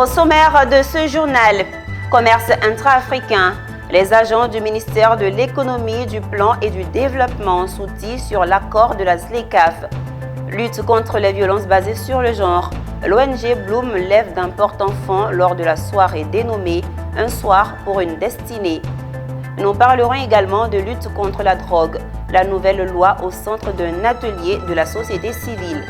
Au sommaire de ce journal, commerce intra-africain, les agents du ministère de l'économie, du plan et du développement soutient sur l'accord de la ZLECAf. Lutte contre les violences basées sur le genre, l'ONG Bloom lève d'importants fonds lors de la soirée dénommée « Un soir pour une destinée ». Nous parlerons également de lutte contre la drogue, la nouvelle loi au centre d'un atelier de la société civile.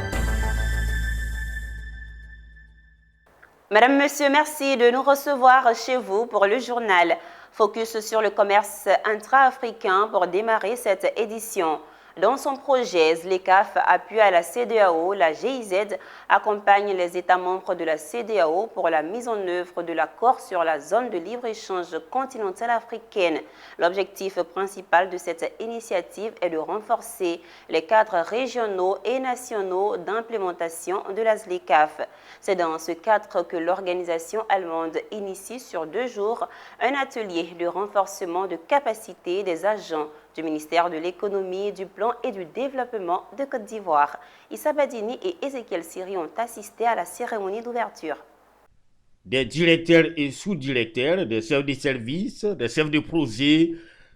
Madame, Monsieur, merci de nous recevoir chez vous pour le journal. Focus sur le commerce intra-africain pour démarrer cette édition. Dans son projet, ZLECAf, appui à la CEDEAO, la GIZ accompagne les États membres de la CEDEAO pour la mise en œuvre de l'accord sur la zone de libre-échange continentale africaine. L'objectif principal de cette initiative est de renforcer les cadres régionaux et nationaux d'implémentation de la ZLECAf. C'est dans ce cadre que l'organisation allemande initie sur 2 jours un atelier de renforcement de capacité des agents du ministère de l'économie, du plan et du développement de Côte d'Ivoire. Issa Badini et Ezekiel Siri ont assisté à la cérémonie d'ouverture. Des directeurs et sous-directeurs, des chefs de service, des chefs de projet,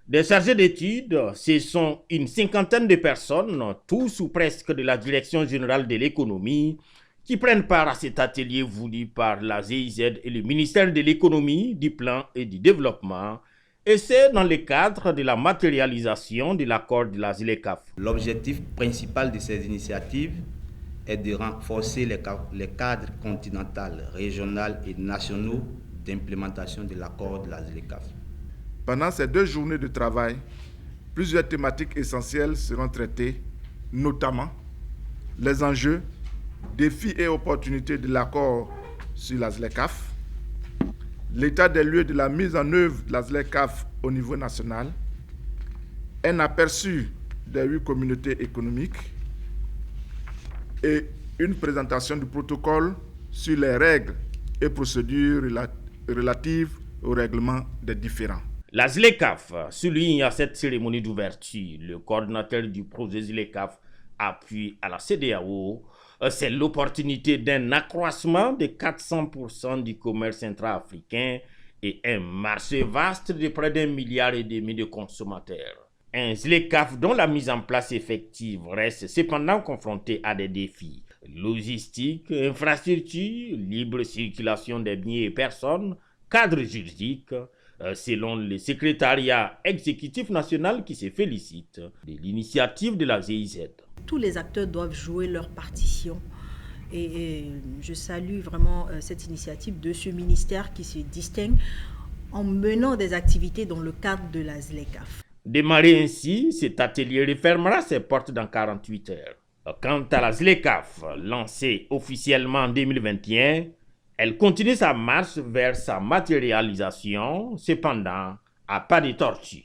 des chargés d'études, ce sont une cinquantaine de personnes, tous ou presque de la Direction générale de l'économie, qui prennent part à cet atelier voulu par la GIZ et le ministère de l'économie, du plan et du développement. Et c'est dans le cadre de la matérialisation de l'accord de la ZLECAf. L'objectif principal de ces initiatives est de renforcer les cadres continentaux, régionaux et nationaux d'implémentation de l'accord de la ZLECAf. Pendant ces 2 journées de travail, plusieurs thématiques essentielles seront traitées, notamment les enjeux, défis et opportunités de l'accord sur la ZLECAf, l'état des lieux de la mise en œuvre de la ZLECAf au niveau national, un aperçu des 8 communautés économiques et une présentation du protocole sur les règles et procédures relatives au règlement des différends. La ZLECAf souligne à cette cérémonie d'ouverture le coordinateur du projet ZLECAf appui à la CEDEAO. C'est l'opportunité d'un accroissement de 400% du commerce intra-africain et un marché vaste de près d'1,5 milliard de consommateurs. Un ZLECAf dont la mise en place effective reste cependant confrontée à des défis. Logistique, infrastructure, libre circulation des biens et personnes, cadre juridique, selon le secrétariat exécutif national qui se félicite de l'initiative de la GIZ. Tous les acteurs doivent jouer leur partition et je salue vraiment cette initiative de ce ministère qui se distingue en menant des activités dans le cadre de la ZLECAf. Démarrer ainsi, cet atelier refermera ses portes dans 48 heures. Quant à la ZLECAf, lancée officiellement en 2021, elle continue sa marche vers sa matérialisation, cependant à pas de tortue.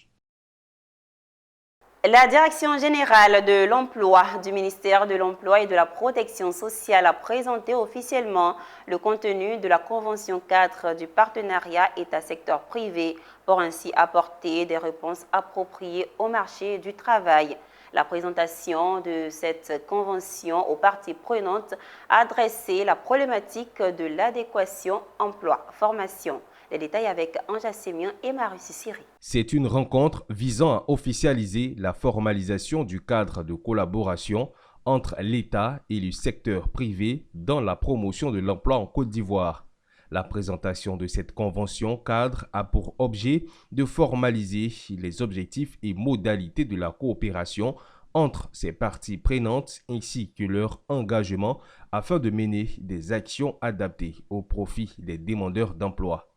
La Direction générale de l'emploi du ministère de l'Emploi et de la Protection sociale a présenté officiellement le contenu de la Convention 4 du partenariat État-secteur privé pour ainsi apporter des réponses appropriées au marché du travail. La présentation de cette convention aux parties prenantes a adressé la problématique de l'adéquation emploi-formation. Les détails avec Anja Sémian et Marius Siri. C'est une rencontre visant à officialiser la formalisation du cadre de collaboration entre l'État et le secteur privé dans la promotion de l'emploi en Côte d'Ivoire. La présentation de cette convention cadre a pour objet de formaliser les objectifs et modalités de la coopération entre ces parties prenantes ainsi que leur engagement afin de mener des actions adaptées au profit des demandeurs d'emploi.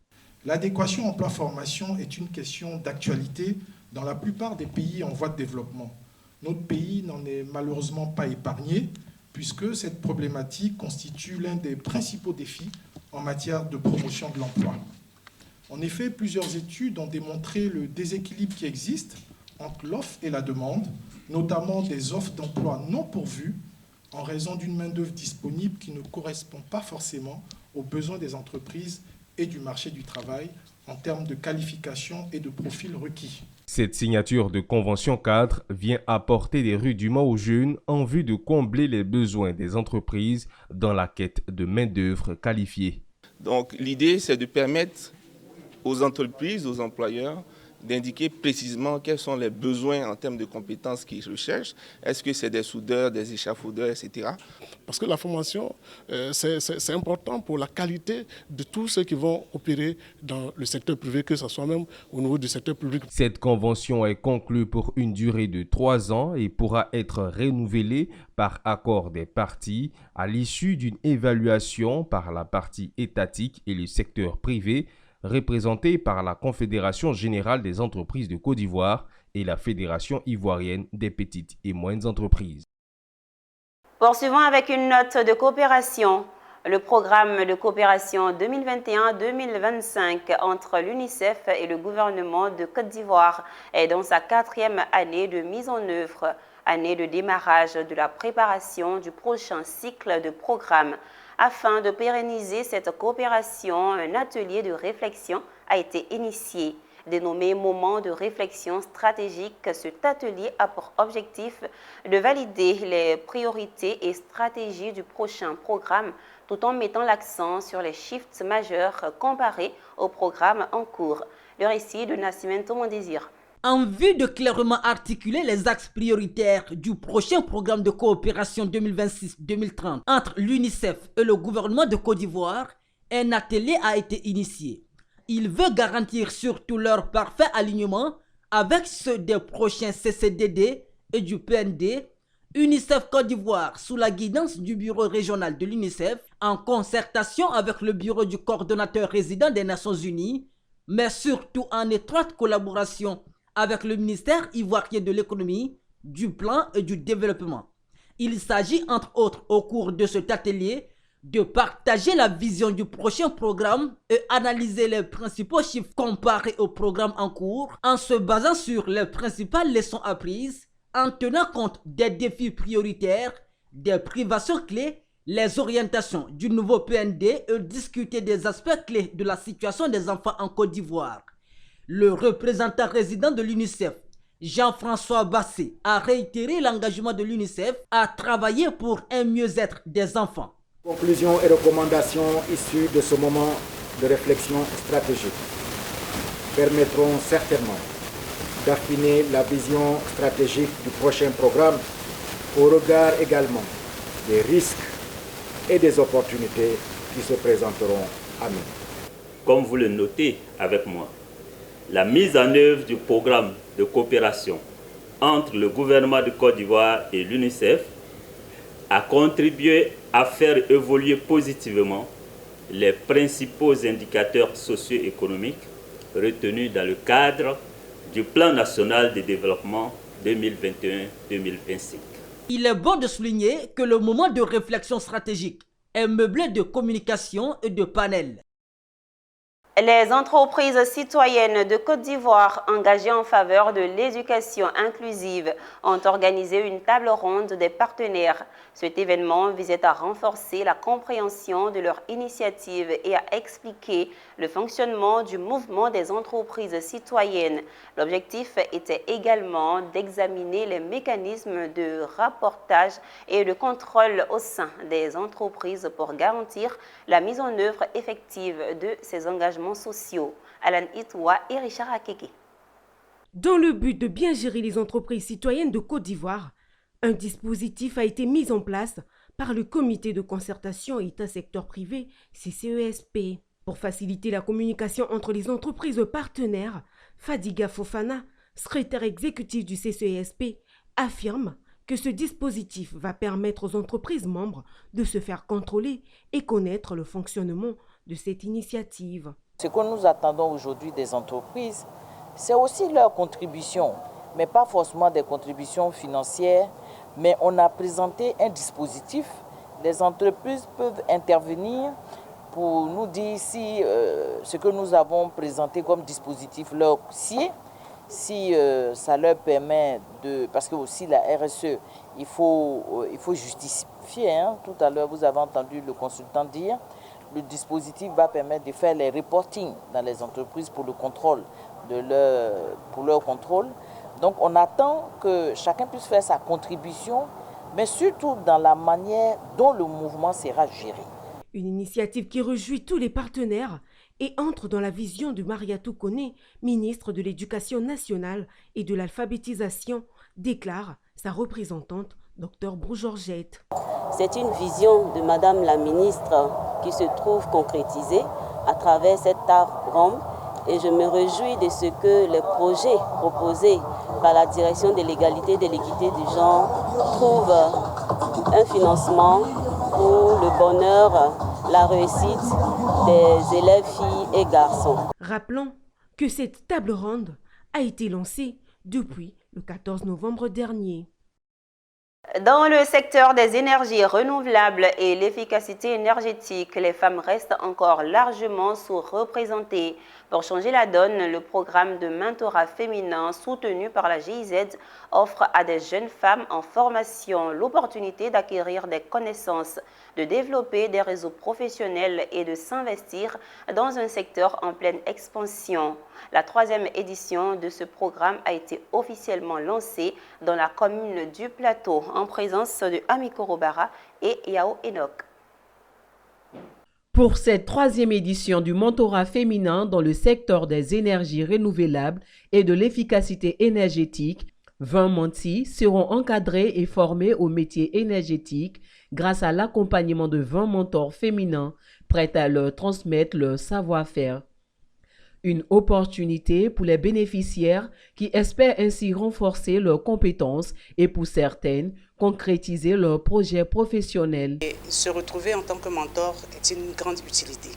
L'adéquation emploi-formation est une question d'actualité dans la plupart des pays en voie de développement. Notre pays n'en est malheureusement pas épargné puisque cette problématique constitue l'un des principaux défis en matière de promotion de l'emploi. En effet, plusieurs études ont démontré le déséquilibre qui existe entre l'offre et la demande, notamment des offres d'emploi non pourvues en raison d'une main-d'œuvre disponible qui ne correspond pas forcément aux besoins des entreprises et du marché du travail en termes de qualification et de profil requis. Cette signature de convention cadre vient apporter des rudiments aux jeunes en vue de combler les besoins des entreprises dans la quête de main-d'œuvre qualifiée. Donc l'idée, c'est de permettre aux entreprises, aux employeurs, d'indiquer précisément quels sont les besoins en termes de compétences qu'ils recherchent. Est-ce que c'est des soudeurs, des échafaudeurs, etc. Parce que la formation, c'est important pour la qualité de tous ceux qui vont opérer dans le secteur privé, que ce soit même au niveau du secteur public. Cette convention est conclue pour une durée de 3 ans et pourra être renouvelée par accord des parties à l'issue d'une évaluation par la partie étatique et le secteur privé, représenté par la Confédération générale des entreprises de Côte d'Ivoire et la Fédération ivoirienne des petites et moyennes entreprises. Poursuivons avec une note de coopération. Le programme de coopération 2021-2025 entre l'UNICEF et le gouvernement de Côte d'Ivoire est dans sa 4e année de mise en œuvre, année de démarrage de la préparation du prochain cycle de programme. Afin de pérenniser cette coopération, un atelier de réflexion a été initié. Dénommé Moment de réflexion stratégique, cet atelier a pour objectif de valider les priorités et stratégies du prochain programme tout en mettant l'accent sur les shifts majeurs comparés au programme en cours. Le récit de Nascimento Mondésir. En vue de clairement articuler les axes prioritaires du prochain programme de coopération 2026-2030 entre l'UNICEF et le gouvernement de Côte d'Ivoire, un atelier a été initié. Il veut garantir surtout leur parfait alignement avec ceux des prochains CCDD et du PND, UNICEF Côte d'Ivoire sous la guidance du bureau régional de l'UNICEF, en concertation avec le bureau du coordonnateur résident des Nations Unies, mais surtout en étroite collaboration avec le ministère ivoirien de l'économie, du plan et du développement. Il s'agit entre autres au cours de cet atelier de partager la vision du prochain programme et analyser les principaux chiffres comparés au programme en cours en se basant sur les principales leçons apprises, en tenant compte des défis prioritaires, des privations clés, les orientations du nouveau PND et discuter des aspects clés de la situation des enfants en Côte d'Ivoire. Le représentant résident de l'UNICEF, Jean-François Bassé, a réitéré l'engagement de l'UNICEF à travailler pour un mieux-être des enfants. Conclusions et recommandations issues de ce moment de réflexion stratégique permettront certainement d'affiner la vision stratégique du prochain programme au regard également des risques et des opportunités qui se présenteront à nous. Comme vous le notez avec moi, la mise en œuvre du programme de coopération entre le gouvernement de Côte d'Ivoire et l'UNICEF a contribué à faire évoluer positivement les principaux indicateurs socio-économiques retenus dans le cadre du Plan national de développement 2021-2025. Il est bon de souligner que le moment de réflexion stratégique est meublé de communication et de panels. Les entreprises citoyennes de Côte d'Ivoire engagées en faveur de l'éducation inclusive ont organisé une table ronde des partenaires. Cet événement visait à renforcer la compréhension de leur initiative et à expliquer le fonctionnement du mouvement des entreprises citoyennes. L'objectif était également d'examiner les mécanismes de rapportage et de contrôle au sein des entreprises pour garantir la mise en œuvre effective de ces engagements sociaux. Alan Itoua et Richard Akeke. Dans le but de bien gérer les entreprises citoyennes de Côte d'Ivoire, un dispositif a été mis en place par le Comité de concertation État-secteur privé, CCESP. Pour faciliter la communication entre les entreprises partenaires, Fadiga Fofana, secrétaire exécutif du CCESP, affirme que ce dispositif va permettre aux entreprises membres de se faire contrôler et connaître le fonctionnement de cette initiative. Ce que nous attendons aujourd'hui des entreprises, c'est aussi leur contribution, mais pas forcément des contributions financières, mais on a présenté un dispositif. Les entreprises peuvent intervenir pour nous dire si ce que nous avons présenté comme dispositif leur sied, si ça leur permet de... Parce que aussi la RSE, il faut justifier. Hein. Tout à l'heure, vous avez entendu le consultant dire, le dispositif va permettre de faire les reporting dans les entreprises pour le contrôle, pour leur contrôle. Donc on attend que chacun puisse faire sa contribution, mais surtout dans la manière dont le mouvement sera géré. Une initiative qui réjouit tous les partenaires et entre dans la vision de Mariatou Koné, ministre de l'Éducation nationale et de l'alphabétisation, déclare sa représentante, Dr Brou-Georgette. C'est une vision de Madame la ministre qui se trouve concrétisée à travers cette table et je me réjouis de ce que les projets proposés par la direction de l'égalité et de l'équité du genre trouvent un financement pour le bonheur, la réussite des élèves filles et garçons. Rappelons que cette table ronde a été lancée depuis le 14 novembre dernier. Dans le secteur des énergies renouvelables et l'efficacité énergétique, les femmes restent encore largement sous-représentées. Pour changer la donne, le programme de mentorat féminin soutenu par la GIZ offre à des jeunes femmes en formation l'opportunité d'acquérir des connaissances, de développer des réseaux professionnels et de s'investir dans un secteur en pleine expansion. La 3e édition de ce programme a été officiellement lancée dans la commune du Plateau en présence de Ami Korobara et Yao Enoch. Pour cette 3e édition du mentorat féminin dans le secteur des énergies renouvelables et de l'efficacité énergétique, 20 mentis seront encadrés et formés aux métiers énergétiques grâce à l'accompagnement de 20 mentors féminins prêts à leur transmettre leur savoir-faire. Une opportunité pour les bénéficiaires qui espèrent ainsi renforcer leurs compétences et pour certaines, concrétiser leurs projets professionnels. Et se retrouver en tant que mentor est une grande utilité.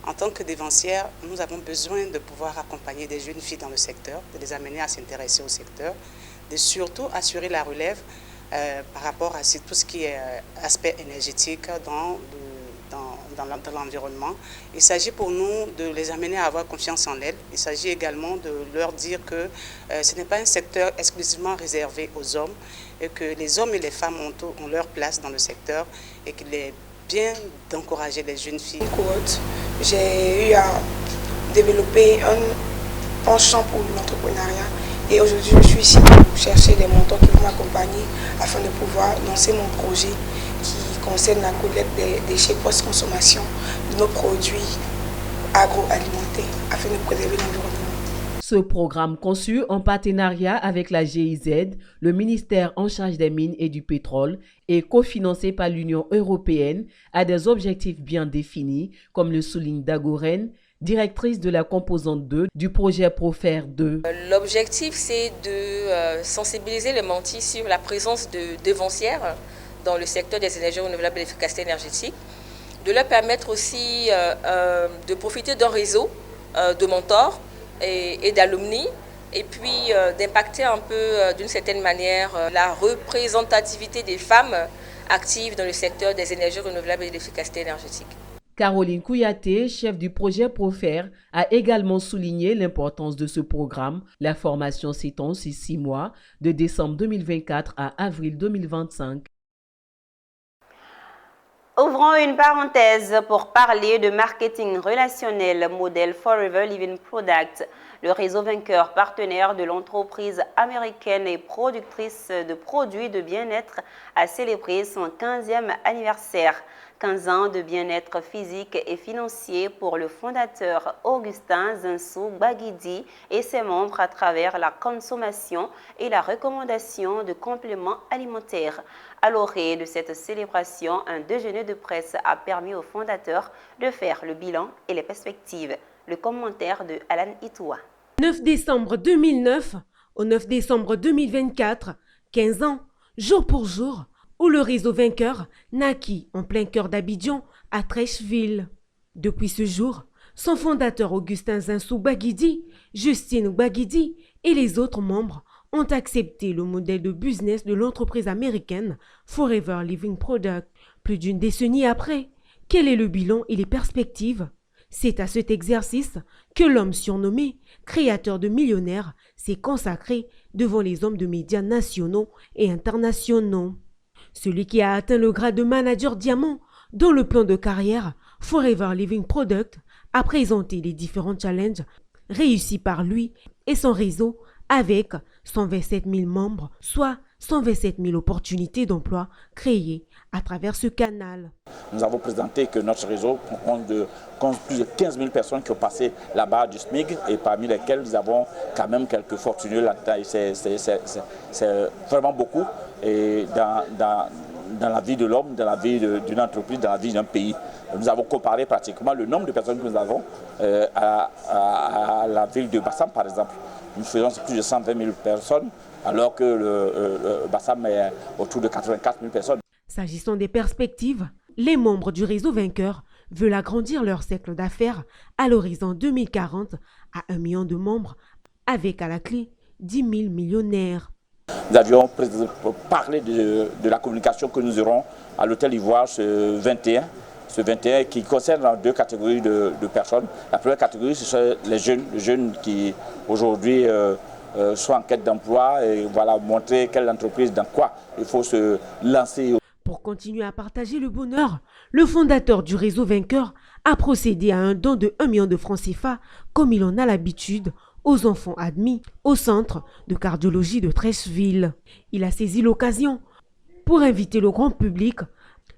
En tant que dévancière, nous avons besoin de pouvoir accompagner des jeunes filles dans le secteur, de les amener à s'intéresser au secteur, de surtout assurer la relève par rapport à tout ce qui est aspect énergétique dans l'environnement. Il s'agit pour nous de les amener à avoir confiance en elles. Il s'agit également de leur dire que ce n'est pas un secteur exclusivement réservé aux hommes et que les hommes et les femmes ont leur place dans le secteur et qu'il est bien d'encourager les jeunes filles. J'ai eu à développer un penchant pour l'entrepreneuriat et aujourd'hui je suis ici pour chercher des mentors qui vont m'accompagner afin de pouvoir lancer mon projet qui concerne la collecte des déchets post-consommation de nos produits agroalimentaires afin de préserver l'environnement. Ce programme conçu en partenariat avec la GIZ, le ministère en charge des mines et du pétrole, et cofinancé par l'Union européenne, a des objectifs bien définis, comme le souligne Dagoren, directrice de la composante 2 du projet Profer 2. L'objectif, c'est de sensibiliser les mentis sur la présence de devancières dans le secteur des énergies renouvelables et de l'efficacité énergétique, de leur permettre aussi de profiter d'un réseau de mentors et d'alumni, et puis d'impacter un peu d'une certaine manière la représentativité des femmes actives dans le secteur des énergies renouvelables et de l'efficacité énergétique. Caroline Kouyaté, chef du projet Profer, a également souligné l'importance de ce programme. La formation s'étend sur 6 mois, de décembre 2024 à avril 2025. Ouvrons une parenthèse pour parler de marketing relationnel modèle Forever Living Product. Le réseau vainqueur partenaire de l'entreprise américaine et productrice de produits de bien-être a célébré son 15e anniversaire. 15 ans de bien-être physique et financier pour le fondateur Augustin Zinsou Baguidi et ses membres à travers la consommation et la recommandation de compléments alimentaires. À l'orée de cette célébration, un déjeuner de presse a permis aux fondateurs de faire le bilan et les perspectives. Le commentaire de Alan Itoua. 9 décembre 2009 au 9 décembre 2024, 15 ans, jour pour jour, où le réseau vainqueur naquit en plein cœur d'Abidjan, à Trècheville. Depuis ce jour, son fondateur Augustin Zinsou Baguidi, Justine Baguidi et les autres membres ont accepté le modèle de business de l'entreprise américaine Forever Living Product. Plus d'une décennie après, quel est le bilan et les perspectives? C'est à cet exercice que l'homme surnommé créateur de millionnaires s'est consacré devant les hommes de médias nationaux et internationaux. Celui qui a atteint le grade de manager diamant dans le plan de carrière Forever Living Product a présenté les différents challenges réussis par lui et son réseau avec 127 000 membres, soit 127 000 opportunités d'emploi créées à travers ce canal. Nous avons présenté que notre réseau compte plus de 15 000 personnes qui ont passé la barre du SMIC et parmi lesquelles nous avons quand même quelques fortunés là-dedans. C'est vraiment beaucoup et dans la vie de l'homme, dans la vie d'une entreprise, dans la vie d'un pays. Nous avons comparé pratiquement le nombre de personnes que nous avons à la ville de Bassam par exemple. Nous faisons plus de 120 000 personnes alors que le Bassam est autour de 84 000 personnes. S'agissant des perspectives, les membres du réseau vainqueur veulent agrandir leur cercle d'affaires à l'horizon 2040 à 1 million de membres, avec à la clé 10 000 millionnaires. Nous avions parlé de la communication que nous aurons à l'Hôtel Ivoire ce 21 qui concerne deux catégories de personnes. La première catégorie, ce sont les jeunes qui aujourd'hui sont en quête d'emploi et voilà, montrer quelle entreprise, dans quoi il faut se lancer. Pour continuer à partager le bonheur, le fondateur du réseau vainqueur a procédé à un don de 1 million de francs CFA, comme il en a l'habitude, aux enfants admis au centre de cardiologie de Trècheville. Il a saisi l'occasion pour inviter le grand public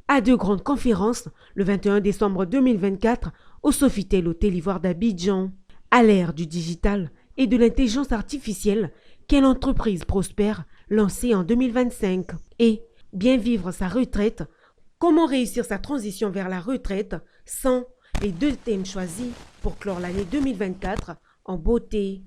à 2 grandes conférences le 21 décembre 2024 au Sofitel Hôtel Ivoire d'Abidjan. À l'ère du digital et de l'intelligence artificielle, quelle entreprise prospère lancée en 2025 et bien vivre sa retraite, comment réussir sa transition vers la retraite sans les 2 thèmes choisis pour clore l'année 2024 en beauté.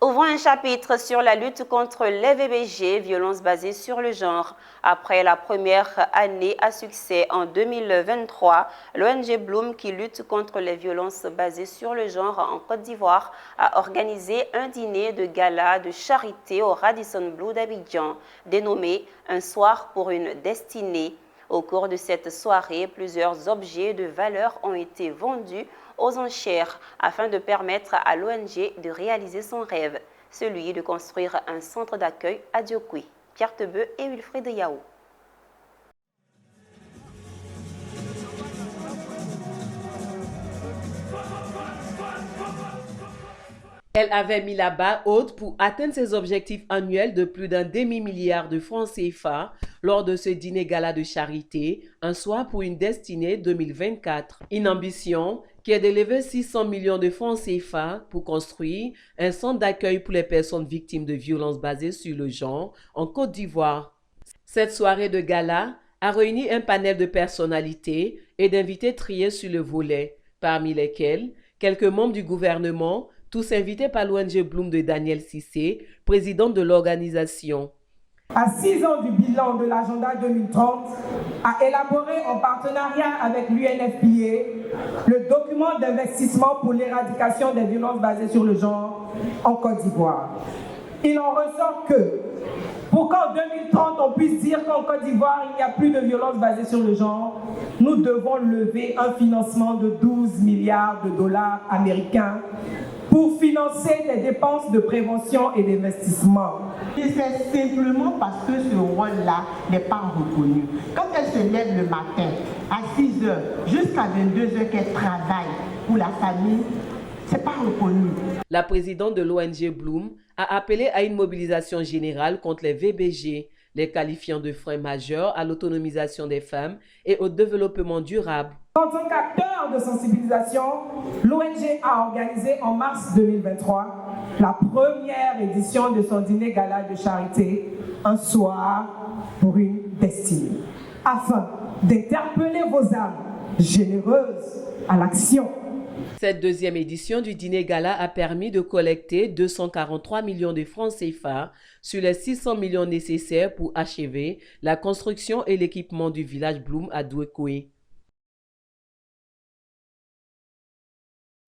Ouvrons un chapitre sur la lutte contre les VBG, violences basées sur le genre. Après la première année à succès en 2023, l'ONG Bloom, qui lutte contre les violences basées sur le genre en Côte d'Ivoire, a organisé un dîner de gala de charité au Radisson Blu d'Abidjan, dénommé « Un soir pour une destinée ». Au cours de cette soirée, plusieurs objets de valeur ont été vendus aux enchères afin de permettre à l'ONG de réaliser son rêve, celui de construire un centre d'accueil à Diokoui. Pierre Tebeu et Wilfried Yao. Elle avait mis la barre haute pour atteindre ses objectifs annuels de plus d'un demi-milliard de francs CFA lors de ce dîner gala de charité, un soir pour une destinée 2024. Une ambition qui est d'élever 600 millions de francs CFA pour construire un centre d'accueil pour les personnes victimes de violences basées sur le genre en Côte d'Ivoire. Cette soirée de gala a réuni un panel de personnalités et d'invités triés sur le volet, parmi lesquels quelques membres du gouvernement, tous invités par l'ONG Bloom de Daniel Cissé, président de l'organisation. À 6 ans du bilan de l'agenda 2030, a élaboré en partenariat avec l'UNFPA le document d'investissement pour l'éradication des violences basées sur le genre en Côte d'Ivoire. Il en ressort que pour qu'en 2030 on puisse dire qu'en Côte d'Ivoire il n'y a plus de violences basées sur le genre, nous devons lever un financement de 12 milliards de dollars américains pour financer des dépenses de prévention et d'investissement. Et c'est simplement parce que ce rôle-là n'est pas reconnu. Quand elle se lève le matin à 6 heures jusqu'à 22 heures qu'elle travaille pour la famille, c'est pas reconnu. La présidente de l'ONG Bloom a appelé à une mobilisation générale contre les VBG, les qualifiant de freins majeurs à l'autonomisation des femmes et au développement durable. En tant qu'acteur de sensibilisation, l'ONG a organisé en mars 2023 la première édition de son dîner gala de charité, un soir pour une destinée, afin d'interpeller vos âmes généreuses à l'action. Cette deuxième édition du dîner gala a permis de collecter 243 millions de francs CFA sur les 600 millions nécessaires pour achever la construction et l'équipement du village Bloom à Diokoui.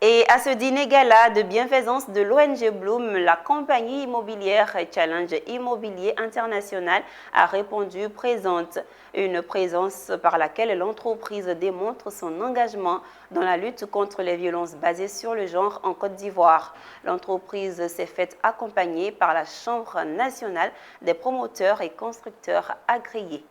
Et à ce dîner gala de bienfaisance de l'ONG Bloom, la compagnie immobilière Challenge Immobilier International a répondu présente. Une présence par laquelle l'entreprise démontre son engagement dans la lutte contre les violences basées sur le genre en Côte d'Ivoire. L'entreprise s'est faite accompagner par la Chambre nationale des promoteurs et constructeurs agréés.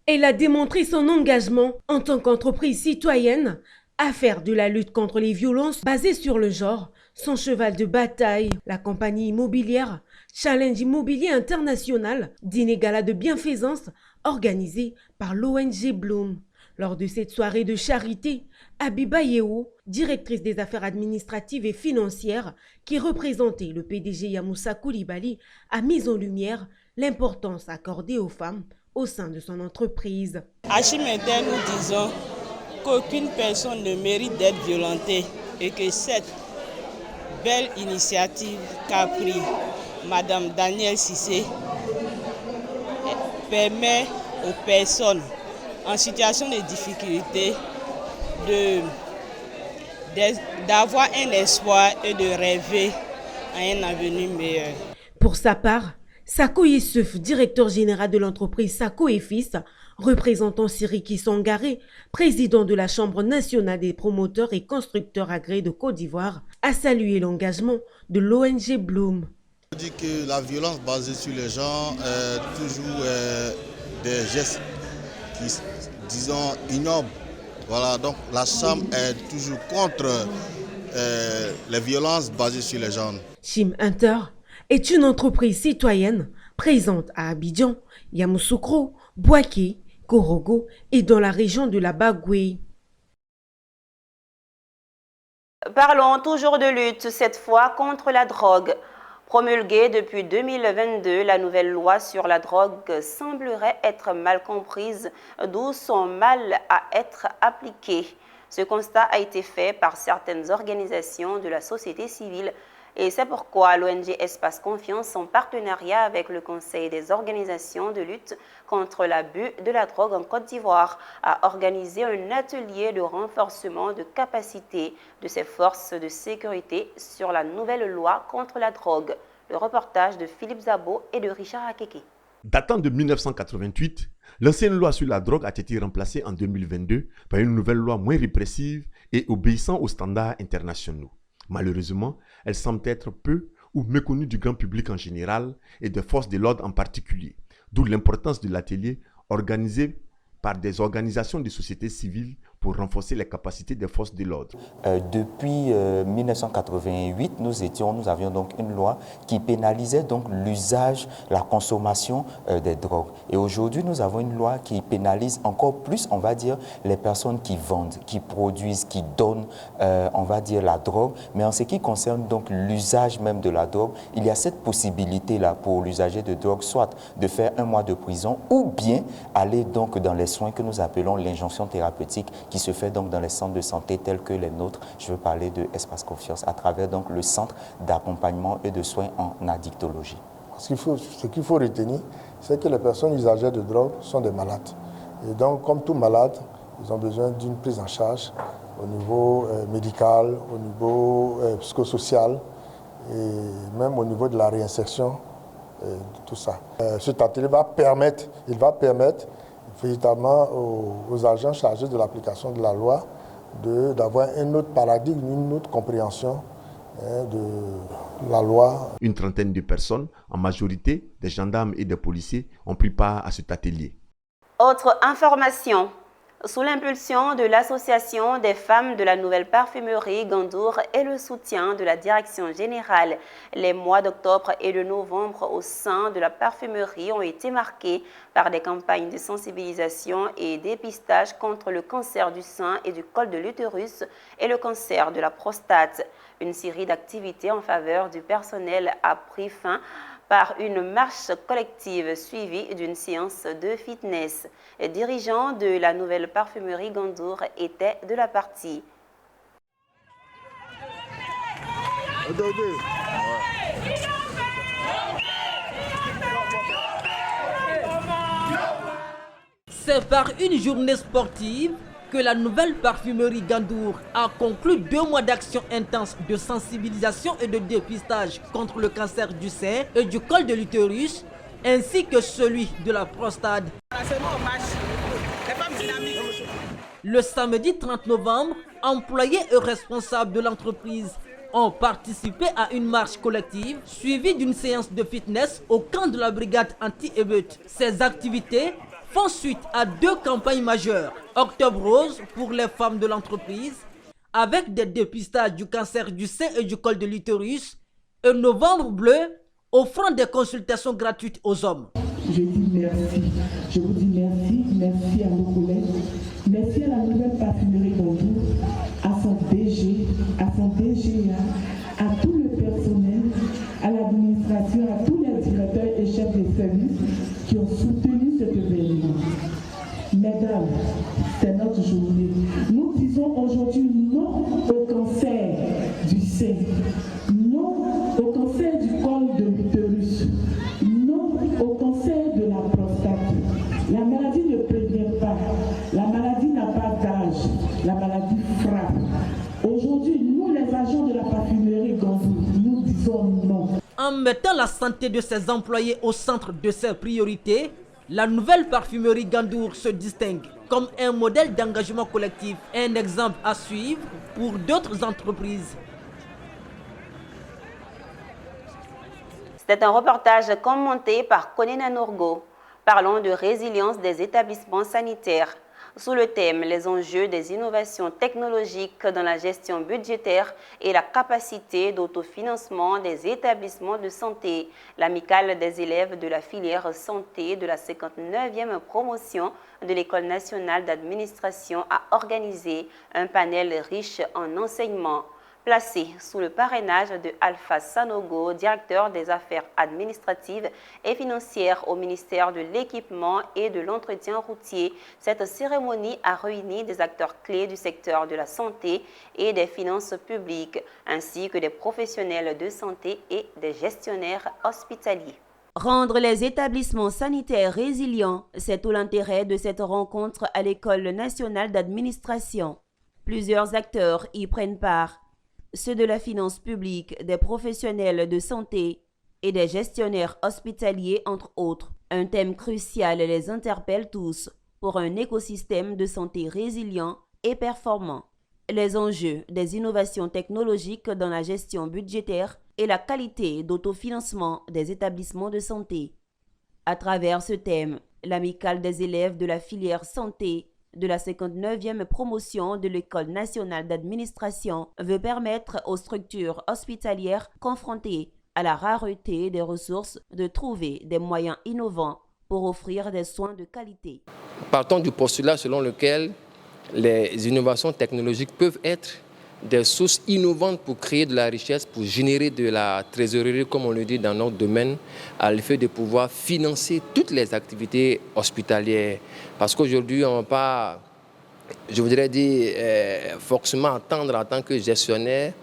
Elle a démontré son engagement en tant qu'entreprise citoyenne à faire de la lutte contre les violences basées sur le genre son cheval de bataille. La compagnie immobilière Challenge Immobilier International, dîner gala de bienfaisance organisé par l'ONG Bloom. Lors de cette soirée de charité, Abiba Yeho, directrice des affaires administratives et financières qui représentait le PDG Yamoussa Koulibaly, a mis en lumière l'importance accordée aux femmes au sein de son entreprise. À Chimenter, nous disons qu'aucune personne ne mérite d'être violentée et que cette belle initiative qu'a pris Madame Danielle Cissé permet aux personnes en situation de difficulté d'avoir un espoir et de rêver à un avenir meilleur. Pour sa part, Sako Yusuf, directeur général de l'entreprise Sako et Fils, représentant Siriki Sangaré, président de la Chambre nationale des promoteurs et constructeurs agréés de Côte d'Ivoire, a salué l'engagement de l'ONG Bloom. Je dis que la violence basée sur les gens est toujours des gestes qui, disons, ignobles. Voilà, donc la Chambre est toujours contre les violences basées sur les gens. Chim Inter est une entreprise citoyenne présente à Abidjan, Yamoussoukro, Bouaké, Korogo et dans la région de la Bagoué. Parlons toujours de lutte, cette fois contre la drogue. Promulguée depuis 2022, la nouvelle loi sur la drogue semblerait être mal comprise, d'où son mal à être appliqué. Ce constat a été fait par certaines organisations de la société civile et c'est pourquoi l'ONG Espace Confiance, en partenariat avec le Conseil des organisations de lutte contre l'abus de la drogue en Côte d'Ivoire, a organisé un atelier de renforcement de capacité de ses forces de sécurité sur la nouvelle loi contre la drogue. Le reportage de Philippe Zabo et de Richard Akeke. Datant de 1988, l'ancienne loi sur la drogue a été remplacée en 2022 par une nouvelle loi moins répressive et obéissant aux standards internationaux. Malheureusement, elle semble être peu ou méconnue du grand public en général et des forces de l'ordre en particulier, d'où l'importance de l'atelier organisé par des organisations de société civile pour renforcer les capacités des forces de l'ordre. Depuis 1988, nous avions donc une loi qui pénalisait donc l'usage, la consommation des drogues. Et aujourd'hui, nous avons une loi qui pénalise encore plus, on va dire, les personnes qui vendent, qui produisent, qui donnent, on va dire, la drogue. Mais en ce qui concerne donc l'usage même de la drogue, il y a cette possibilité-là pour l'usager de drogue, soit de faire 1 mois de prison ou bien aller donc dans les soins que nous appelons l'injonction thérapeutique, qui se fait donc dans les centres de santé tels que les nôtres. Je veux parler de Espace Confiance à travers donc le centre d'accompagnement et de soins en addictologie. Ce qu'il faut retenir, c'est que les personnes usagères de drogue sont des malades. Et donc, comme tout malade, ils ont besoin d'une prise en charge au niveau médical, au niveau psychosocial et même au niveau de la réinsertion, de tout ça. Cet atelier va permettre véritablement aux agents chargés de l'application de la loi d'avoir un autre paradigme, une autre compréhension de la loi. Une trentaine de personnes, en majorité des gendarmes et des policiers, ont pris part à cet atelier. Autre information. Sous l'impulsion de l'Association des femmes de la nouvelle parfumerie Gandour et le soutien de la Direction générale, les mois d'octobre et de novembre au sein de la parfumerie ont été marqués par des campagnes de sensibilisation et dépistage contre le cancer du sein et du col de l'utérus et le cancer de la prostate. Une série d'activités en faveur du personnel a pris fin par une marche collective suivie d'une séance de fitness. Les dirigeants de la nouvelle parfumerie Gandour étaient de la partie. C'est par une journée sportive que la nouvelle parfumerie Gandour a conclu 2 mois d'action intense de sensibilisation et de dépistage contre le cancer du sein et du col de l'utérus, ainsi que celui de la prostate. Le samedi 30 novembre, employés et responsables de l'entreprise ont participé à une marche collective suivie d'une séance de fitness au camp de la brigade anti-émeute. Ces activités font suite à 2 campagnes majeures. Octobre Rose pour les femmes de l'entreprise, avec des dépistages du cancer du sein et du col de l'utérus, et Novembre Bleu, offrant des consultations gratuites aux hommes. Je dis merci. Je vous dis merci. Merci à nos collègues. Merci à la nouvelle parfumerie Gandour, à son DG, à son DGA, à tout le personnel, à l'administration, à tous les directeurs et chefs de service qui ont soutenu cet événement. Mesdames, c'est notre journée. Nous disons aujourd'hui non au cancer du sein, non au cancer du col de l'utérus, non au cancer de la prostate. La maladie ne prévient pas, la maladie n'a pas d'âge, la maladie frappe. Aujourd'hui, nous les agents de la parfumerie Gandour, nous disons non. En mettant la santé de ses employés au centre de ses priorités, la nouvelle parfumerie Gandour se distingue comme un modèle d'engagement collectif, un exemple à suivre pour d'autres entreprises. C'est un reportage commenté par Konena Nourgo. Parlons de résilience des établissements sanitaires. Sous le thème « Les enjeux des innovations technologiques dans la gestion budgétaire et la capacité d'autofinancement des établissements de santé », l'amicale des élèves de la filière santé de la 59e promotion de l'École nationale d'administration a organisé un panel riche en enseignements. Placé sous le parrainage de Alpha Sanogo, directeur des affaires administratives et financières au ministère de l'Équipement et de l'Entretien routier, cette cérémonie a réuni des acteurs clés du secteur de la santé et des finances publiques, ainsi que des professionnels de santé et des gestionnaires hospitaliers. Rendre les établissements sanitaires résilients, c'est tout l'intérêt de cette rencontre à l'École nationale d'administration. Plusieurs acteurs y prennent part. Ceux de la finance publique, des professionnels de santé et des gestionnaires hospitaliers, entre autres. Un thème crucial les interpelle tous pour un écosystème de santé résilient et performant. Les enjeux des innovations technologiques dans la gestion budgétaire et la qualité d'autofinancement des établissements de santé. À travers ce thème, l'amicale des élèves de la filière santé de la 59e promotion de l'École nationale d'administration veut permettre aux structures hospitalières confrontées à la rareté des ressources de trouver des moyens innovants pour offrir des soins de qualité. Partons du postulat selon lequel les innovations technologiques peuvent être des sources innovantes pour créer de la richesse, pour générer de la trésorerie, comme on le dit dans notre domaine, à l'effet de pouvoir financer toutes les activités hospitalières. Parce qu'aujourd'hui, on ne va pas, je voudrais dire, forcément attendre en tant que gestionnaire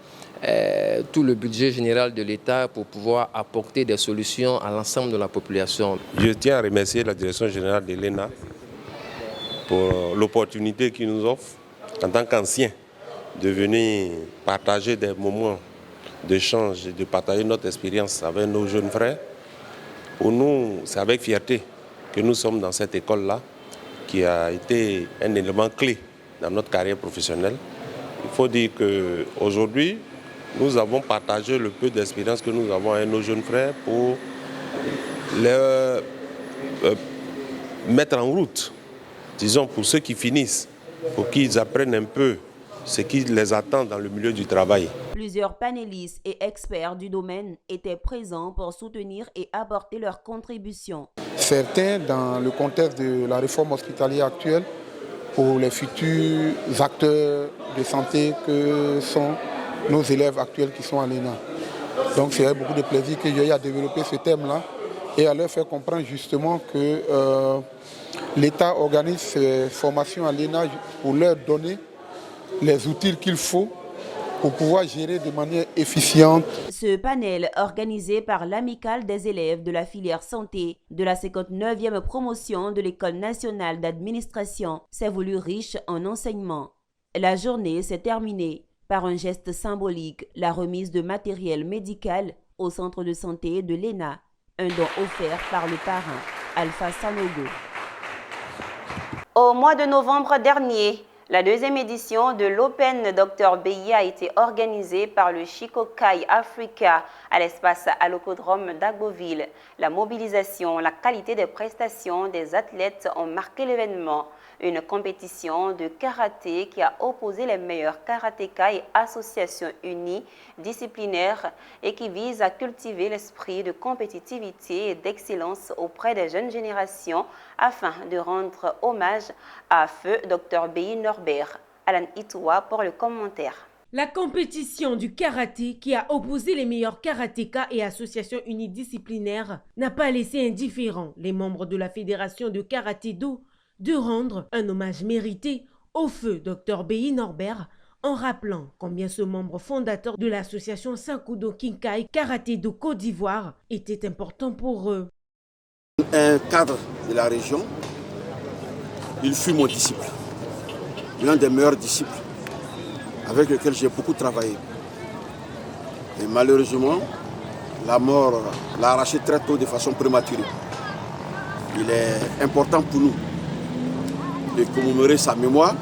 tout le budget général de l'État pour pouvoir apporter des solutions à l'ensemble de la population. Je tiens à remercier la direction générale de l'ENA pour l'opportunité qu'il nous offre en tant qu'ancien de venir partager des moments d'échange et de partager notre expérience avec nos jeunes frères. Pour nous, c'est avec fierté que nous sommes dans cette école-là, qui a été un élément clé dans notre carrière professionnelle. Il faut dire qu'aujourd'hui, nous avons partagé le peu d'expérience que nous avons avec nos jeunes frères pour les mettre en route, disons pour ceux qui finissent, pour qu'ils apprennent un peu ce qui les attend dans le milieu du travail. Plusieurs panélistes et experts du domaine étaient présents pour soutenir et apporter leur contribution. Certains, dans le contexte de la réforme hospitalière actuelle, pour les futurs acteurs de santé que sont nos élèves actuels qui sont à l'ENA. Donc c'est avec beaucoup de plaisir que j'ai eu à développer ce thème-là et à leur faire comprendre justement que l'État organise ces formations à l'ENA pour leur donner les outils qu'il faut pour pouvoir gérer de manière efficiente. Ce panel, organisé par l'amicale des élèves de la filière santé de la 59e promotion de l'École nationale d'administration, s'est voulu riche en enseignements. La journée s'est terminée par un geste symbolique, la remise de matériel médical au centre de santé de l'ENA, un don offert par le parrain Alpha Sanogo. Au mois de novembre dernier, La deuxième édition de l'Open Dr BI a été organisée par le Chicokai Africa à l'espace Allocodrome d'Agboville. La mobilisation, la qualité des prestations des athlètes ont marqué l'événement. Une compétition de karaté qui a opposé les meilleurs karatékas et associations unies disciplinaires et qui vise à cultiver l'esprit de compétitivité et d'excellence auprès des jeunes générations afin de rendre hommage à feu Dr BI Norbert. Alan Itoua pour le commentaire. La compétition du karaté qui a opposé les meilleurs karatékas et associations unidisciplinaires n'a pas laissé indifférents les membres de la Fédération de karaté-do de rendre un hommage mérité au feu Dr BI Norbert en rappelant combien ce membre fondateur de l'association Sankudo Kinkai Karaté-do Côte d'Ivoire était important pour eux. Un cadre de la région, il fut mon disciple, l'un des meilleurs disciples avec lequel j'ai beaucoup travaillé. Et malheureusement, la mort l'a arraché très tôt de façon prématurée. Il est important pour nous de commémorer sa mémoire,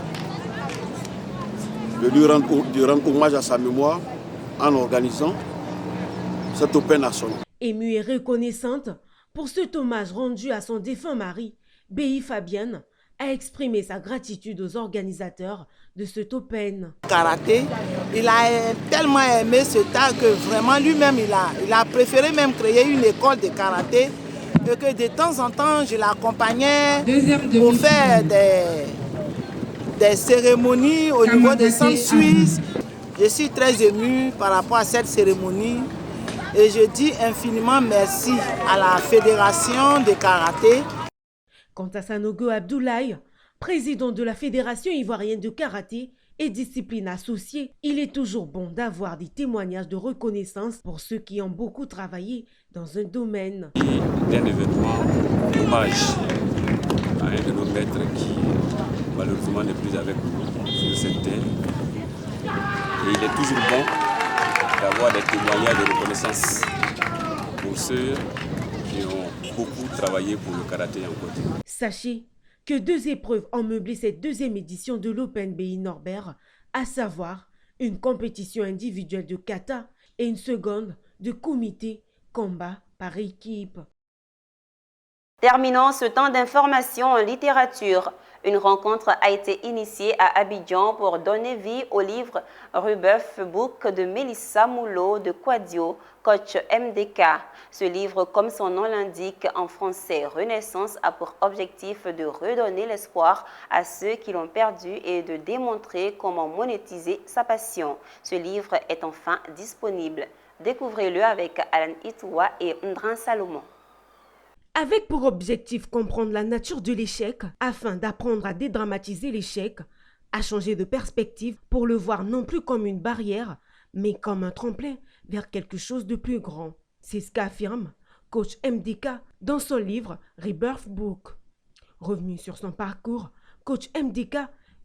de lui rendre hommage à sa mémoire en organisant cet Open à son nom. Émue et reconnaissante pour cet hommage rendu à son défunt mari, BI Fabienne a exprimé sa gratitude aux organisateurs de cet Open. Karaté, il a tellement aimé ce tas que vraiment lui-même il a préféré même créer une école de karaté et que de temps en temps je l'accompagnais pour faire des cérémonies au niveau des centres suisses. Je suis très émue par rapport à cette cérémonie et je dis infiniment merci à la Fédération de karaté. Quant à Sanogo Abdoulaye, président de la Fédération ivoirienne de karaté et discipline associée, il est toujours bon d'avoir des témoignages de reconnaissance pour ceux qui ont beaucoup travaillé dans un domaine. D'un événement hommage à un de nos maîtres qui malheureusement n'est plus avec nous sur cette terre. Et il est toujours bon d'avoir des témoignages de reconnaissance pour ceux qui ont beaucoup travaillé pour le karaté en Côte d'Ivoire. Sachez que 2 épreuves ont meublé cette deuxième édition de l'Open BI Norbert, à savoir une compétition individuelle de kata et une seconde de comité combat par équipe. Terminons ce temps d'information en littérature. Une rencontre a été initiée à Abidjan pour donner vie au livre Rubeuf Book de Mélissa Moulot de Quadio, coach MDK. Ce livre, comme son nom l'indique en français, Renaissance, a pour objectif de redonner l'espoir à ceux qui l'ont perdu et de démontrer comment monétiser sa passion. Ce livre est enfin disponible. Découvrez-le avec Alan Itoua et Ndran Salomon. Avec pour objectif comprendre la nature de l'échec afin d'apprendre à dédramatiser l'échec, à changer de perspective pour le voir non plus comme une barrière, mais comme un tremplin vers quelque chose de plus grand. C'est ce qu'affirme coach MDK dans son livre Rebirth Book. Revenu sur son parcours, coach MDK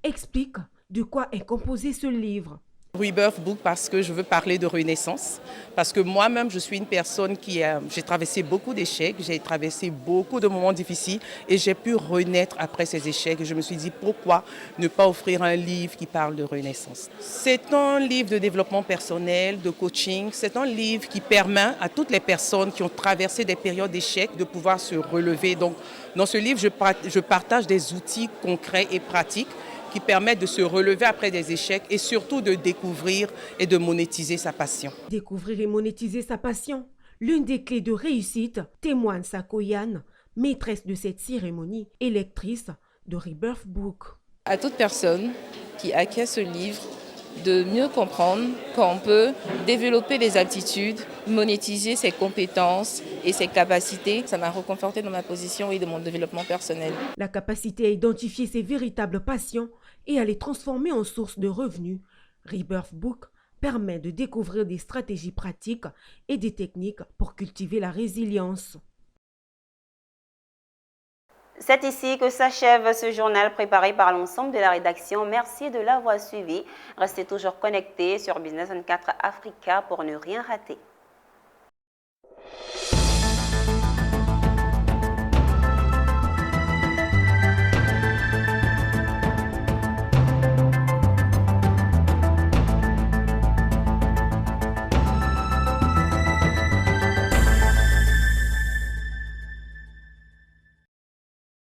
explique de quoi est composé ce livre. Rebirth Book parce que je veux parler de renaissance, parce que moi-même je suis une personne j'ai traversé beaucoup d'échecs, j'ai traversé beaucoup de moments difficiles et j'ai pu renaître après ces échecs et je me suis dit pourquoi ne pas offrir un livre qui parle de renaissance. C'est un livre de développement personnel, de coaching, c'est un livre qui permet à toutes les personnes qui ont traversé des périodes d'échecs de pouvoir se relever. Donc dans ce livre je partage des outils concrets et pratiques qui permettent de se relever après des échecs et surtout de découvrir et de monétiser sa passion. Découvrir et monétiser sa passion, l'une des clés de réussite, témoigne Sakoyan, maîtresse de cette cérémonie et lectrice de Rebirth Book. À toute personne qui acquiert ce livre, de mieux comprendre qu'on peut développer des aptitudes, monétiser ses compétences et ses capacités. Ça m'a reconforté dans ma position et de mon développement personnel. La capacité à identifier ses véritables passions et à les transformer en source de revenus, Rebirth Book permet de découvrir des stratégies pratiques et des techniques pour cultiver la résilience. C'est ici que s'achève ce journal préparé par l'ensemble de la rédaction. Merci de l'avoir suivi. Restez toujours connectés sur Business 24 Africa pour ne rien rater.